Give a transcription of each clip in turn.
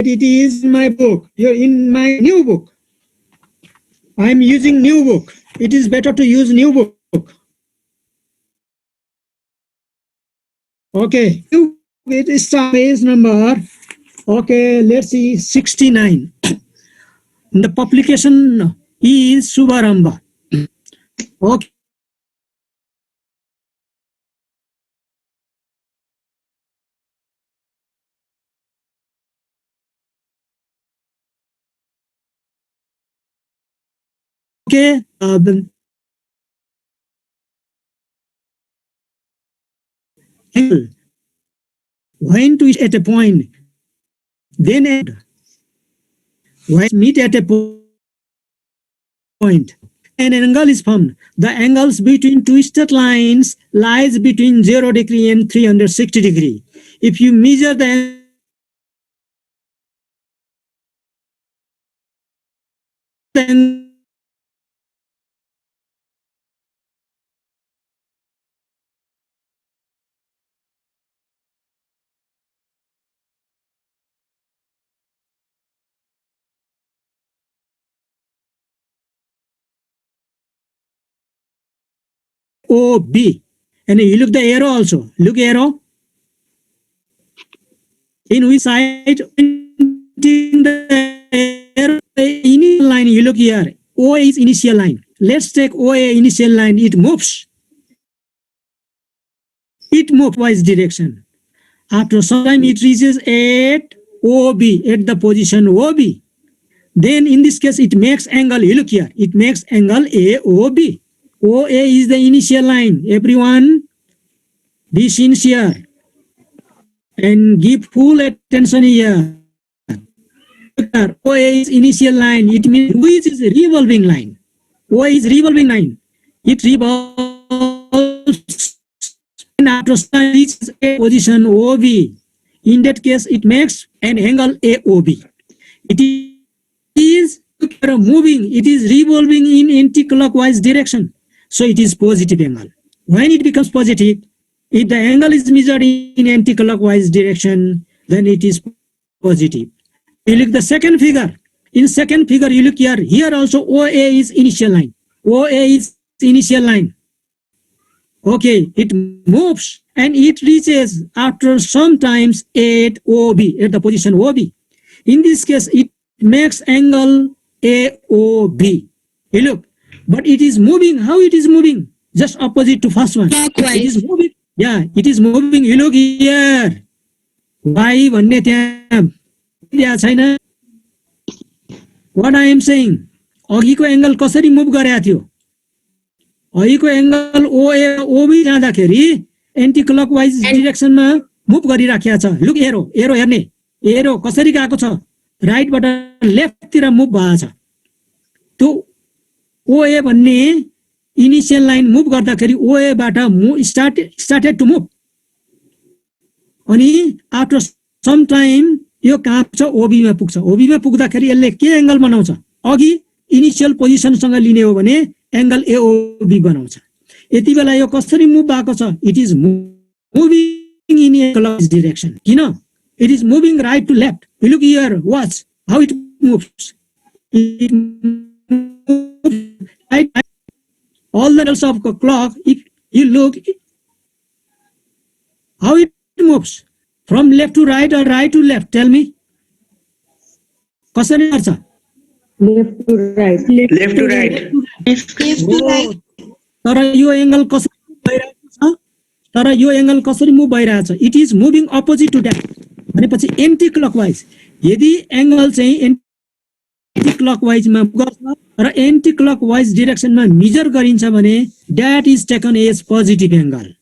it is in my book. You're in my new book. I'm using new book. It is better to use new book. Okay, it is page number. Okay, let's see 69. The publication is Subharamba. Okay. Okay. When to at a point, then when meet at a point, an angle is formed. The angles between twisted lines lies between 0 degree and 360 degree. If you measure the angle OB, and you look the arrow also. Look arrow. In which side the arrow, initial line, you look here. O is initial line. Let's take OA initial line. It moves. It moves twice direction. After some time, it reaches at OB, at the position OB. Then in this case, it makes angle. You look here. It makes angle AOB. OA is the initial line. Everyone, be sincere and give full attention here. OA is initial line. It means which is a revolving line. OA is revolving line. It revolves and after reaches a position OB. In that case, it makes an angle AOB. It is moving. It is revolving in anti-clockwise direction. So it is positive angle. When it becomes positive, if the angle is measured in anti-clockwise direction, then it is positive. You look the second figure. In second figure, you look here. Here also OA is initial line. OA is initial line. Okay, it moves and it reaches after some times at OB, at the position OB. In this case, it makes angle AOB. You look, but it is moving. How it is moving? Just opposite to first one. Clockwise. It is moving. Yeah, it is moving. You look here. Why भन्ने त्यहाँ छैन? What I am saying? अघिको angle कसरी move गरेको थियो? अघिको angle ओबी जाँदाखेरि anti clockwise डिरेक्सनमा move गरिराखेको छ. लुक एरो एरो हेर्ने. एरो कसरी गएको छ? राइटबाट लेफ्टतिर मुभ भएको छ. त्यो ओए भन्ने इनिशियल लाइन मुभ गर्दाखेरि ओए बाट स्टार्टेड टु मुभ. अनि आफ्टर सम टाइम यो कहाँ छ? ओबी मा पुग्छ. ओबी मा पुग्दाखेरि यसले के एंगल बनाउँछ? अघि इनिशियल पोजिसन सँग लिने हो भने एंगल एओबी बनाउँछ. यति बेला यो कसरी मुभ भएको छ? It is moving in a clockwise direction. किन? It is moving right to left. You look here, watch how it moves. It right all the angles of the clock. If you look how it moves from left to right or right to left, tell me. कसरी गर्छ? Left to right. Left to right. तर यो angle कसरी भइरहेको छ? तर यो angle कसरी move भइरहेको छ? It is moving opposite to that. भनेपछि एन्टी क्लकवाइज. यदि एंगल चाहिँ एन्टी क्लकवाइज मा गर्छ र एन्टी क्लकवाइज डाइरेक्सनमा मेजर गरिन्छ भने that is taken as positive angle.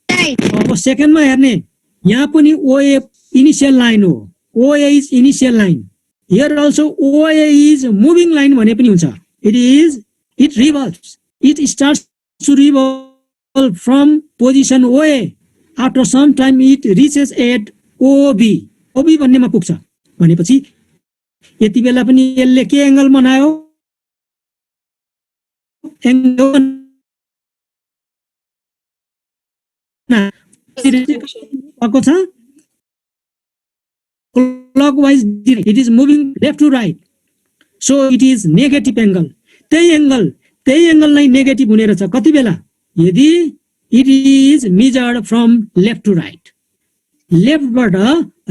अब सेकेन्डमा हेर्ने, यहाँ पनि ओए इनिशियल लाइन हो. OA is initial line. Here also OA is moving line भने पनि हुन्छ. It revolves. It starts to revolve from position OA. After some time it reaches at OB. OB भन्नेमा पुग्छ. भनेपछि यति बेला पनि यसले के एंगल बनायो? एंगल भएको छ. clockwise direction. It is moving left to right. So it is negative angle. त्यही एंगल नै नेगेटिभ हुने रहेछ कति बेला यदि it is measured from left to right. लेफ्टबाट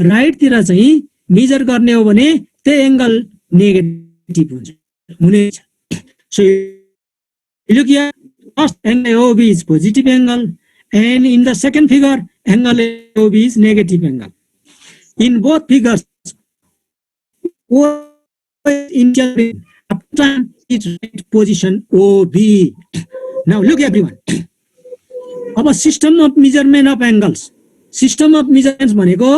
राइट तिर चाहिँ मेजर गर्ने हो भने त्यही एंगल नेगेटिभ हुनेछ. So look here, first angle AOB is positive angle, and in the second figure, angle AOB is negative angle. In both figures, O initial time is right position OB. Now look everyone. अब system of measurement of angles, system of measurements भनेको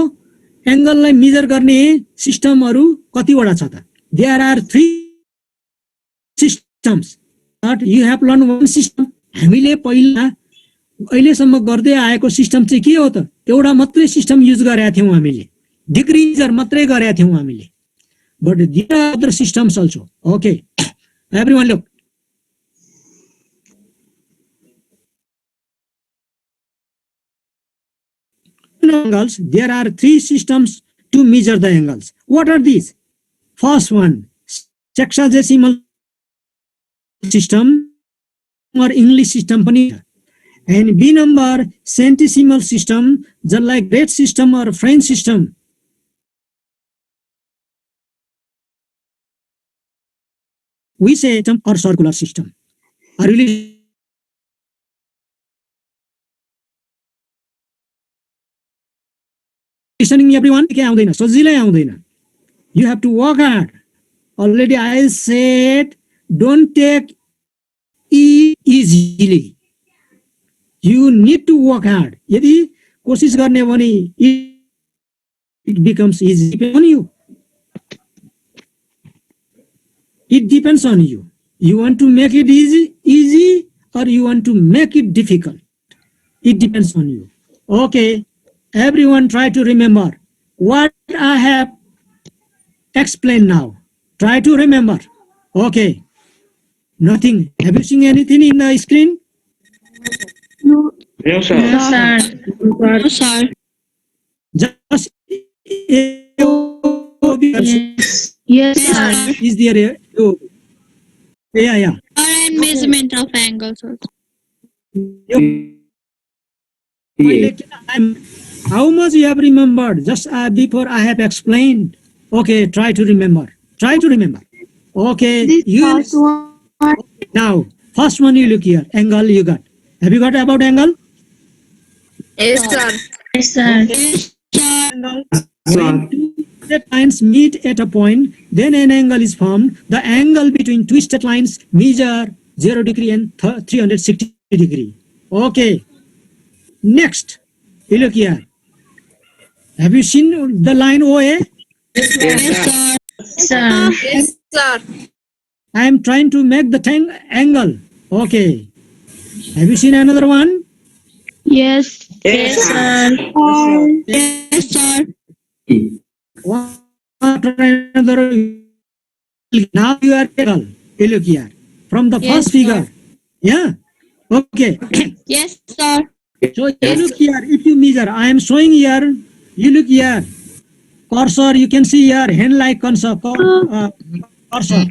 एंगललाई major गर्ने सिस्टमहरु कतिवटा छ त? There are 3 systems. But you have learned one system. हामीले पहिला अहिलेसम्म गर्दै आएको सिस्टम चाहिँ के हो त? एउटा मात्रै सिस्टम युज गरेका थियौं हामीले. डिक्रिजर मात्रै गरेका थियौं हामीले. But there are other systems also. Okay. Everyone look. Angles, there are 3 systems to measure the angles. What are these? First one, sexagesimal system or English system पनि छ. And B number, centesimal system, just like great system or French system. We say system or circular system. Are you listening everyone? के आउँदैन, सजिलै आउँदैन. You have to work hard. Already I said don't take it easily. You need to work hard. यदि कोशिश गर्ने भने it becomes easy. Depends on you. It depends on you. You want to make it easy or you want to make it difficult. It depends on you. Okay. Everyone try to remember what I have explained now. Try to remember. Okay. Nothing. Have you seen anything in the screen? No, sir. No, sir. No, sir. Just Yes, sir. is there yeah. And measurement of angles also. How much you have remembered? Just before I have explained. Okay, try to remember. Try to remember. Okay, you now first one you look here. Angle you got. Have you got about angle? Yes, sir. Yes, sir. Angle. When two twisted lines meet at a point, then an angle is formed. The angle between twisted lines measure 0 degree and 360 degree. Okay. Next, you look here. Have you seen the line OA? Yes, sir. Sir. Yes, sir. I am trying to make the angle. Okay. Have you seen another one? Yes. Yes, sir. Yes, sir. One after another. Now you are angle. You look here. From the Yes, first figure. Yeah. Okay. Yes, sir. So you look here. If you measure, I am showing here. You look here. Cursor, you can see here. Hand-like cursor. Cursor.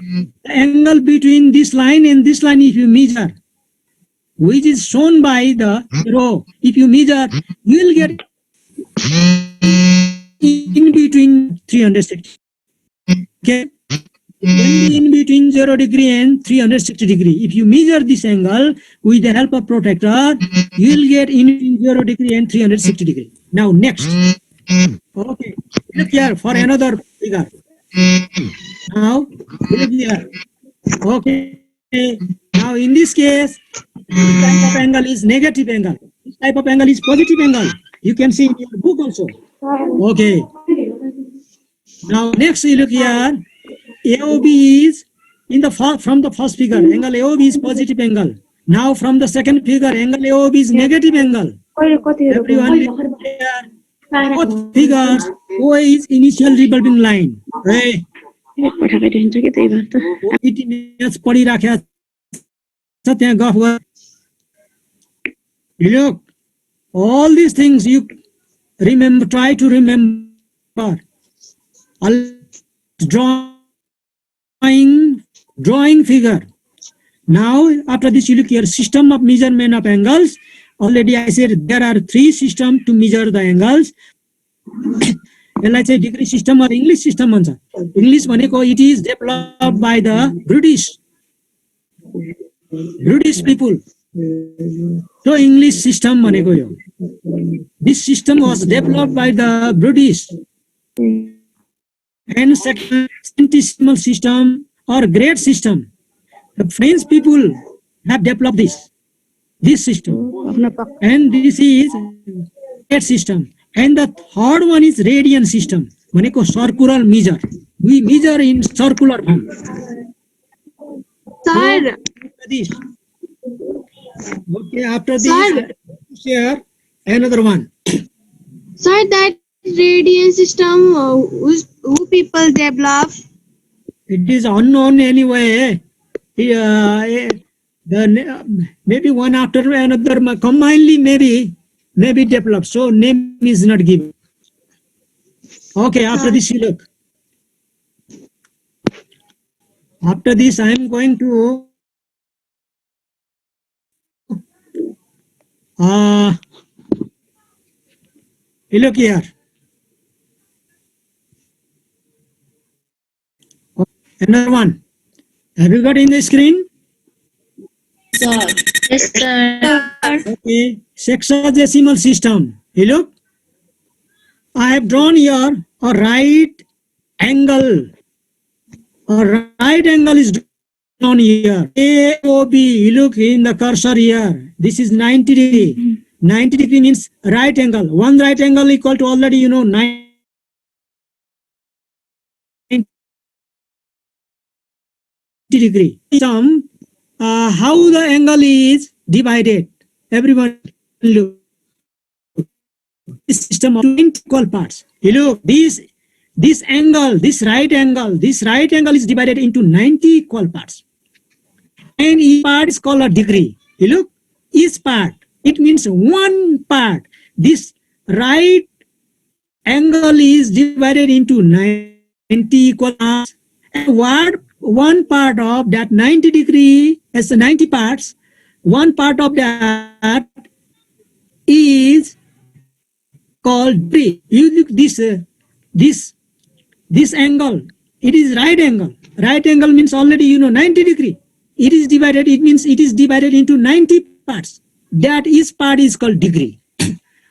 The angle between this line and this line, if you measure, which is shown by the row, if you measure, you will get in between 360. Okay? In between 0 degree and 360 degree. If you measure this angle with the help of protractor, you will get in between 0 degree and 360 degree. Now next. Okay. Look here for another figure. Now look here. Okay. Now in this case, this type of angle is negative angle. This type of angle is positive angle. You can see in your book also. Okay. Now next you look here. AOB is in the from the first figure. Angle AOB is positive angle. Now from the second figure, angle AOB is negative angle. Everyone look here. Both figures, OA is initial revolving line. Hey. पढिराखेको छ त्यहाँ गफ गर. Look, all these things you remember, try to remember. drawing figure. Now, after this, you look here, system of measurement of angles. Already I said there are three systems to measure the angles. यसलाई चाहिँ degree system और English system भन्छ. English भनेको it is developed by the British people. So English system भनेको यो. This system was developed by the British. And second, centesimal system or grade system. The French people have developed this system. And this is grade system. And the third one is radian system. भनेको circular measure. We measure in circular form. Sir. This. Okay, after this, I share another one. Sir, that radian system, who people develop? It is unknown anyway. Maybe one after another, combinedly maybe developed. So name is not given. Okay, after this you look. After this, I am going to you look here. Another one. Have you got in the screen? Sir. Yes, sir. Okay. Sexagesimal system. You look. I have drawn here a right angle. A right angle is drawn here. AOB. You look in the cursor here. This is 90 degree. 90 degree means right angle. One right angle equal to already, you know, 90 degree. How the angle is divided. Everyone look. This system of 20 equal parts. You look, this angle, this right angle is divided into 90 equal parts. And each part is called a degree. You look, each part, it means one part. This right angle is divided into 90 equal parts. And one part of that 90 degree, as 90 parts, one part of that is called degree. You look this angle, it is right angle. Right angle means already, you know, 90 degree. It is divided, it means it is divided into 90 parts. That is part is called degree.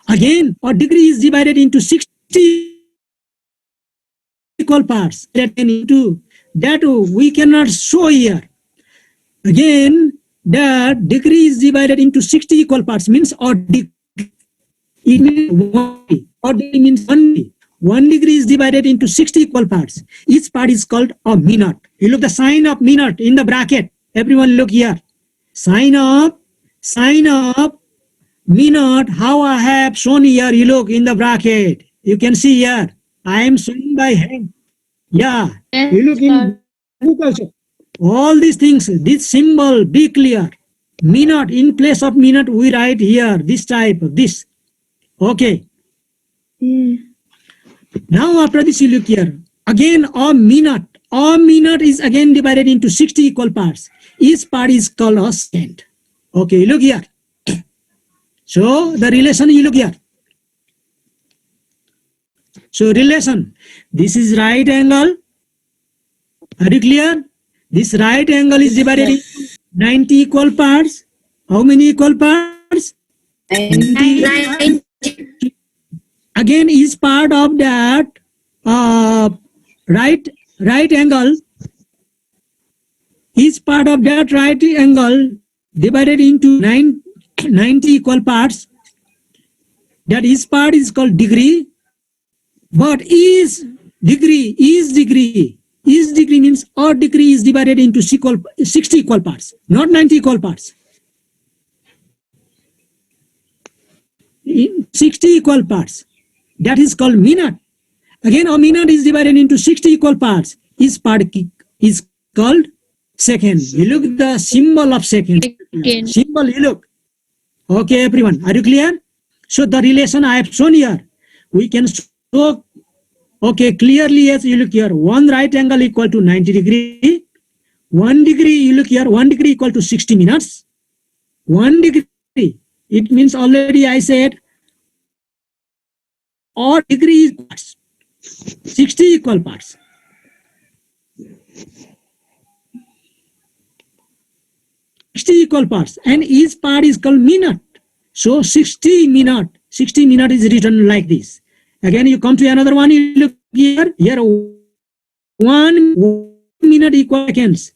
Again, a degree is divided into 60 equal parts. That we cannot show here. Again, that degree is divided into 60 equal parts, means odd degree. It means 1 degree. Odd degree means 1 degree. 1 degree is divided into 60 equal parts. Each part is called a minute. You look the sign of minute in the bracket. Everyone look here. Sign up, minute. How I have shown here. You look in the bracket. You can see here. I am showing by hand. Yeah. Yes, You look in sir. book also. All these things. This symbol. Be clear. Minute. In place of minute, we write here. This type. This. Okay. Now after this, you look here. Again, a minute. A minute is again divided into 60 equal parts. Each part is called a second. Okay, look here. So the relation, you look here. So relation. This is right angle. Are you clear? This right angle is divided into 90 equal parts. How many equal parts? 90. Again, each part of that right angle, each part of that right angle divided into 90 equal parts. That each part is called degree. But each degree means odd degree is divided into 60 equal parts, not 90 equal parts. 60 equal parts. That is called minute. Again, a minute is divided into 60 equal parts. Each part is called second. You look at the symbol of second. Second. Symbol, you look. Okay, everyone. Are you clear? So the relation I have shown here, we can show Okay, clearly, yes, you look here. One right angle equal to 90 degree. 1 degree, you look here, 1 degree equal to 60 minutes. 1 degree, it means already I said, or degree is parts. 60 equal parts. Equal parts, and each part is called minute. So 60 minute is written like this. Again, you come to another one, you look here, 1 minute equal seconds,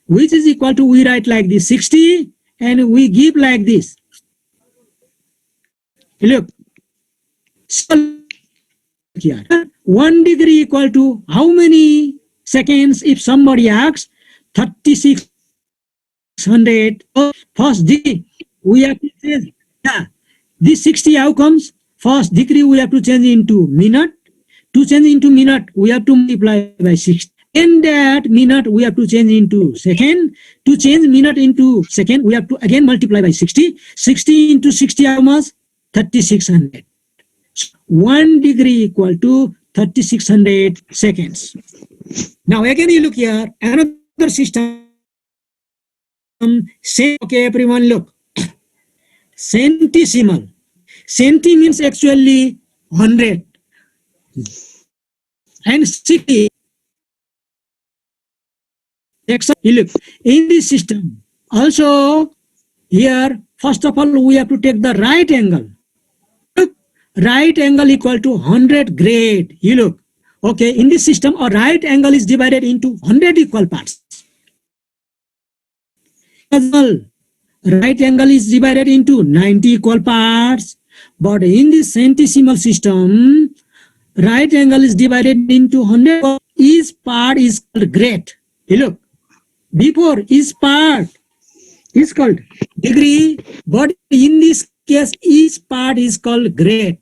which is equal to, we write like this, 60, and we give like this. Look, so here, 1 degree equal to how many seconds? If somebody asks, 3600. First degree, we have to change. Yeah. This 60 how comes? First degree we have to change into minute. To change into minute, we have to multiply by 60. In that minute, we have to change into second. To change minute into second, we have to again multiply by 60. 60 into 60 how much? 3600. 1 degree equal to 3600 seconds. Now again you look here, another system. Say, okay, everyone look. Centesimal. Centi means actually 100. And 60. You look, in this system, also here, first of all, we have to take the right angle. Look, right angle equal to 100 grade. You look, okay, in this system, a right angle is divided into 100 equal parts. Right angle is divided into 90 equal parts. But in this centesimal system, right angle is divided into 100. Each part is called grade. You look, before each part is called degree, but in this case, each part is called grade.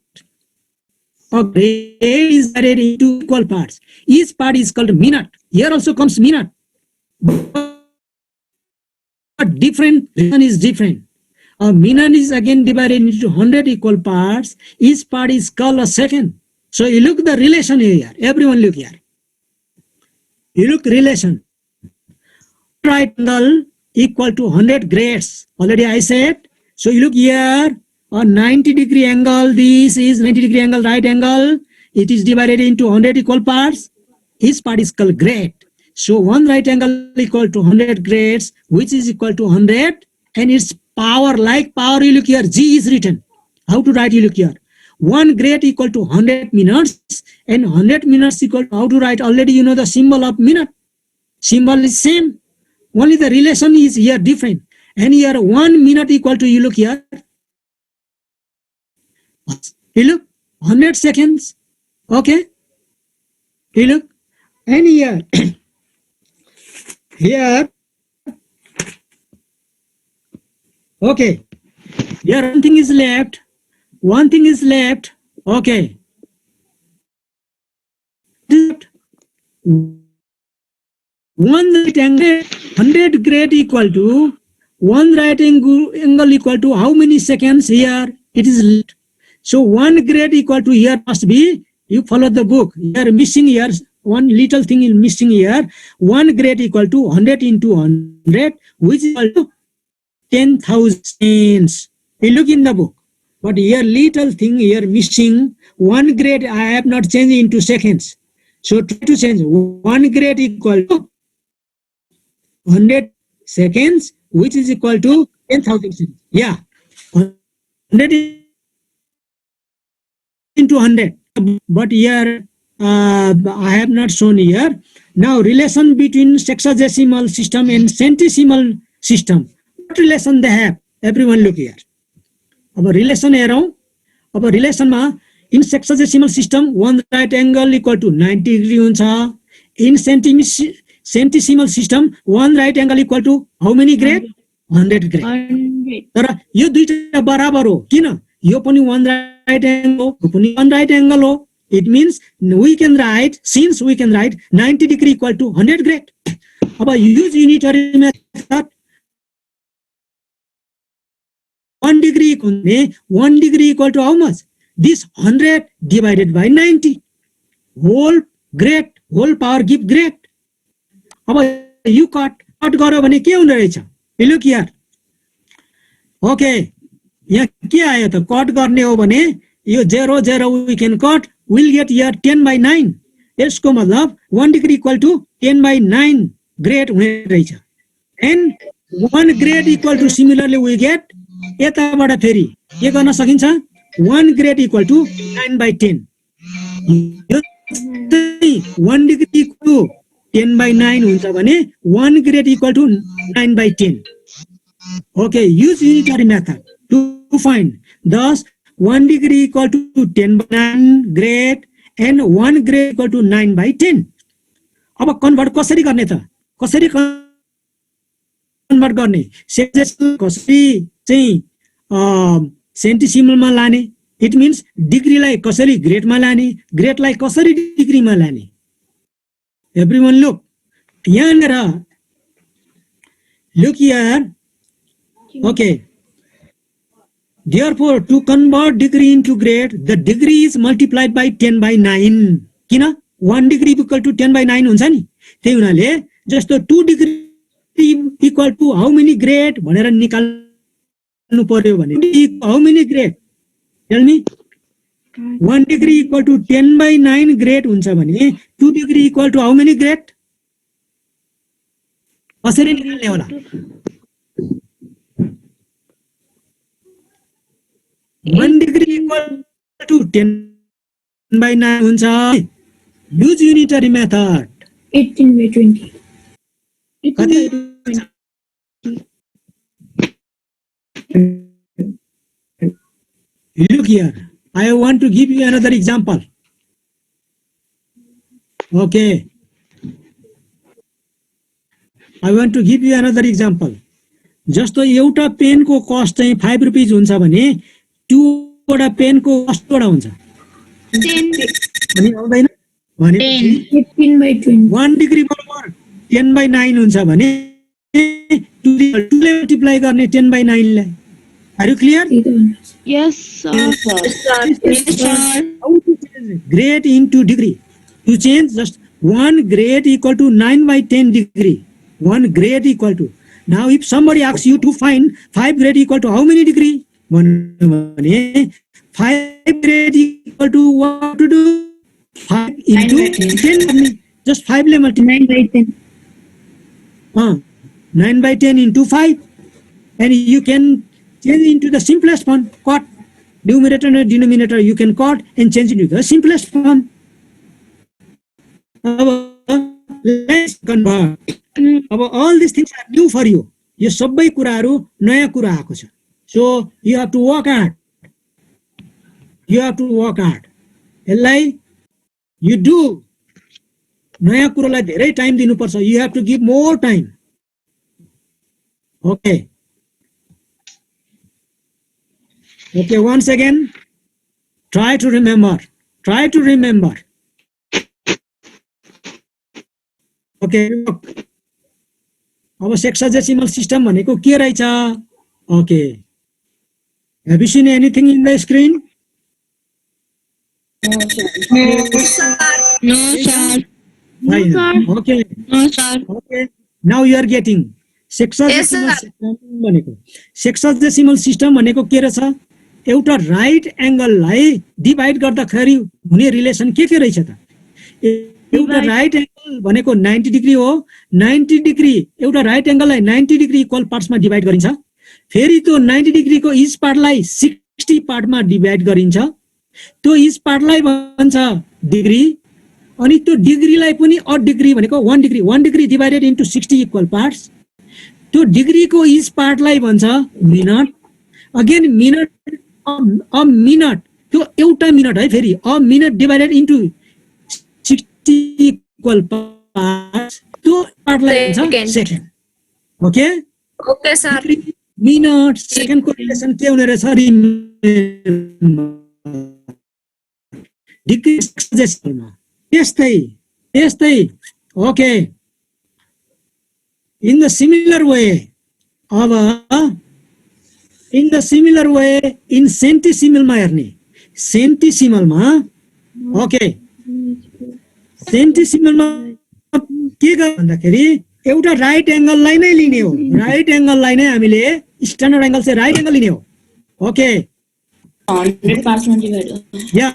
A grade is divided into equal parts. Each part is called minute. Here also comes minute. But different reason is different. A minute is again divided into 100 equal parts. Each part is called a second. So you look the relation here. Everyone look here. You look relation. Right angle equal to 100 grades. Already I said. So you look here. A 90 degree angle. This is 90 degree angle, right angle. It is divided into 100 equal parts. Each part is called grade. So one right angle equal to 100 grades, which is equal to 100, and its power, like power, you look here, G is written. How to write, you look here. 1 grade equal to 100 minutes, and 100 minutes equal to, how to write, already you know the symbol of minute. Symbol is same, only the relation is here different. And here 1 minute equal to, you look here, you look, 100 seconds, okay, you look, and here, here, okay, here one thing is left, okay. One right angle, 100 grade equal to, one right angle equal to how many seconds here? It is left. So 1 grade equal to here must be, you follow the book, here missing here, one little thing is missing here. 1 grade equal to 100 into 100, which is equal to 10,000 seconds. You look in the book. But here little thing here missing, 1 grade I have not changed into seconds. So try to change 1 grade equal to 100 seconds, which is equal to 10,000 seconds. Yeah, 100 into 100. But here I have not shown here. Now relation between sexagesimal system and centesimal system. What relation they have? Everyone look here. अब relation हेरौँ. अब relation मा in sexagesimal system one right angle equal to 90 degree हुन्छ. In centesimal system one right angle equal to how many grade? 100 grade. 100. तर यो दुईटा बराबर हो. किन? यो पनि one right angle हो, यो पनि one right angle हो. It means we can write, since we can write 90 degree equal to 100 grade. अब use unitary method. 1 degree equal to how much? This 100 divided by 90. Whole great, whole power give great. अब you cut गर्यो भने के हुने रहेछ? Look here. Okay, यहाँ के आयो त? कट गर्ने हो भने यो 0 0 we can cut, will get here 10/9। यसको मतलब 1 डिग्री इक्वल टु 10/9 ग्रेड हुने रहेछ। And 1 grade equal to similarly we get, यताबाट फेरि के गर्न सकिन्छ? 1 grade equal to 9/10। 1 degree equal to 10/9 हुन्छ भने 1 grade equal to 9/10। Okay, use unitary method to find. Thus, 1 degree equal to 10/9 grade and 1 grade equal to 9/10. अब convert कसरी गर्ने त? कसरी कन्भर्ट गर्ने? कसरी चाहिँ सेन्टिसिमलमा लाने? इट मिन्स डिग्रीलाई कसरी ग्रेडमा लाने, ग्रेडलाई कसरी डिग्रीमा लाने? एभ्रीवन लुक, यहाँनिर look here. Okay. Therefore, to convert degree into grade, the degree is multiplied by 10/9. किन? 1 degree equal to 10/9 हुन्छ नि। त्यही हुनाले जस्तो 2 degree equal to how many grade भनेर निकाल्नु पर्यो भने how many grade? Tell me. 1 degree equal to 10/9 grade हुन्छ भने 2 degree equal to how many grade? कसरी निकाल्ने होला? 1 degree equal to 10/9 हुन्छ। Use unitary method. 18/20. कति? Look here. I want to give you another example. Okay. I want to give you another example. जस्तो एउटा पेनको कस्ट चाहिँ 5 रुपैयाँ हुन्छ भने 2 वटा पेनको कस्ट वटा हुन्छ? 10. अनि आउँदैन भने 18/20. 1 डिग्री बराबर 10/9 हुन्छ भने 2 ले मल्टिप्लाई गर्ने 10/9 लाई। Are you clear? Yes, sir. How to change grade into degree? To change just 1 grade equal to 9/10 degree. 1 grade equal to. Now if somebody asks you to find 5 grade equal to how many degree? 5 grade equal to what to do? 5 into 10. Just 5 ले multiply. 9/10. 9/10 into 5. And you can change into the simplest form. Cut. Numerator and denominator you can cut and change into the simplest form. Let's convert. अब all these things are new for you. यो सबै कुराहरू नयाँ कुरा आएको छ। So you have to work hard. You have to work hard. यसलाई you do. नयाँ कुरालाई धेरै टाइम दिनुपर्छ। You have to give more time. Okay. Okay, once again, try to remember. Try to remember. Okay. अब sexagesimal system भनेको के रहेछ? Okay. Have you seen anything in the screen? No, sir. Fine. sir. Okay. No, sir. Okay. Now you are getting sexagesimal system भनेको। Sexagesimal system भनेको के रहेछ? एउटा right एंगललाई divide गर्दाखेरि हुने रिलेसन के रहेछ त? एउटा राइट एंगल भनेको 90 डिग्री हो। 90 डिग्री एउटा राइट एंगललाई 90 डिग्री इक्वल पार्ट्समा डिभाइड गरिन्छ। फेरि त्यो 90 डिग्रीको इच पार्टलाई 60 पार्टमा डिभाइड गरिन्छ। त्यो इच पार्टलाई भन्छ डिग्री, अनि त्यो डिग्रीलाई पनि अड डिग्री भनेको 1 degree. 1 degree divided into 60 equal parts. त्यो डिग्रीको इच पार्टलाई भन्छ minute. Again minute, a minute, त्यो एउटा मिनट है। फेरि a minute divided into 60 equal parts, त्यो पार्टलाई भन्छ second. Okay Okay, sir. Minute सेकेन्डको रिलेसन के हुने रहेछ? डिग्री सेक्साडेसिमलमा त्यस्तै त्यस्तै। Okay, in the similar way, in centesimal मा हेर्ने। सेन्टिसिमलमा ओके सेन्टिसिमलमा के गर्ने भन्दाखेरि एउटा राइट एङ्गललाई नै लिने हो, राइट एङ्गललाई नै हामीले स्ट्यान्डर्ड एङ्गल चाहिँ राइट एङ्गल लिने हो। ओके 100 पार्ट्समा डिभाइड या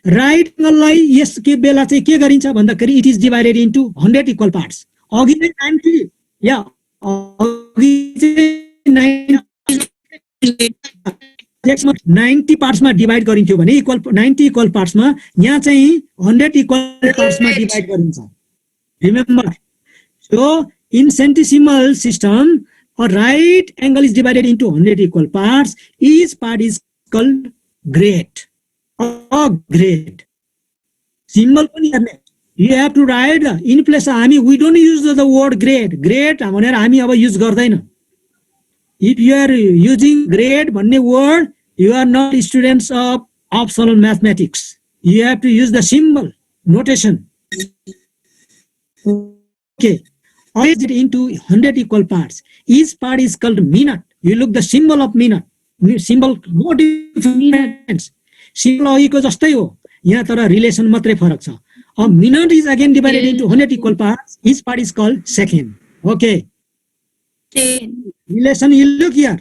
राइट एङ्गललाई यस के बेला चाहिँ के गरिन्छ भन्दाखेरि it is divided into 100 equal parts. अघि चाहिँ 90 या अघि चाहिँ 90 पार्ट्समा डिभाइड गरिन्थ्यो भने इक्वल 90 इक्वल पार्ट्समा यहाँ चाहिँ 100 इक्वल पार्ट्समा डिभाइड गरिन्छ। Remember, so in centesimal system a right angle is divided into 100 equal parts. Each part is called grade. A grade symbol पनि हेर्ने, you have to write in place. हामी we don't use the word grade भनेर हामी अब use गर्दैन। If you are using grade भन्ने word, you are not students of optional mathematics. You have to use the symbol notation. Okay, arrange it into 100 equal parts. Each part is called minute. You look the symbol of minute. Symbol no difference. Symbol अघिको जस्तै हो, यहाँ तर relation मात्रै फरक छ। A minute is again divided into 100 equal parts. Each part is called second. Okay. 10 Relation you look here.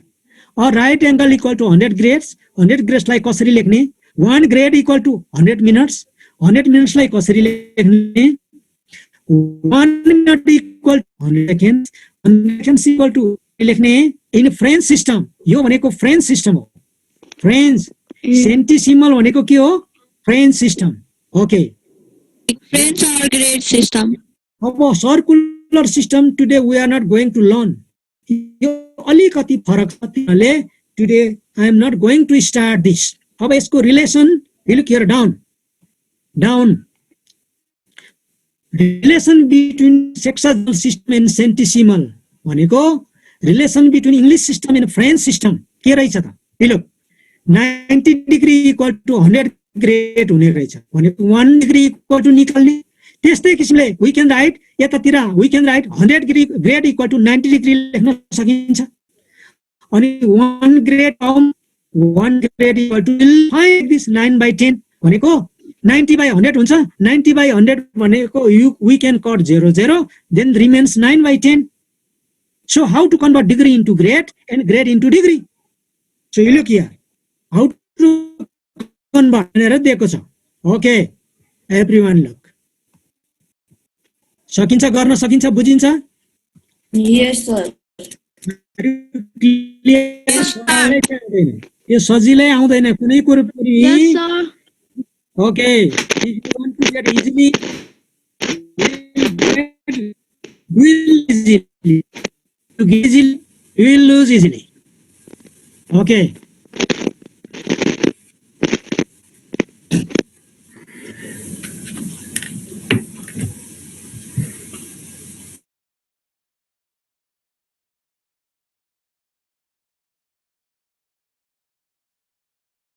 A right angle equal to 100 grades. 100 grades लाई कसरी लेख्ने? 1 grade equal to 100 minutes. 100 minutes लाई कसरी लेख्ने? 1 minute equal to 100 seconds. 100 seconds equal to लेख्ने in French system. यो भनेको French system हो. French centesimal भनेको के हो? French system. Okay. French or grade system. अब circular system today we are not going to learn. यो अलिकति फरक छ तिमीले today I am not going to start this. अब यसको relation you look here down. Relation between sexagonal system and centesimal भनेको relation between English system and French system के रहेछ त? Look 90 degree equal to 100 grade हुने रहेछ भनेको 1 degree equal to निकाल्ने। त्यस्तै किसिमले we can write यतातिर we can write 100 degree grade equal to 90 degree लेख्न सकिन्छ। अनि 1 grade term 1 grade equal to find this 9/10 भनेको 90/100 हुन्छ। 90/100 भनेको we can cut 0 then remains 9/10. So how to convert degree into grade and grade into degree? So you look here how to convert भनेर दिएको छ। Okay, everyone look. सकिन्छ, गर्न सकिन्छ, बुझिन्छ? Yes sir. यो सजिलै आउँदैन कुनै कुरो पनि। Yes, sir. Okay, if you want to get easily, you will lose easily. Okay.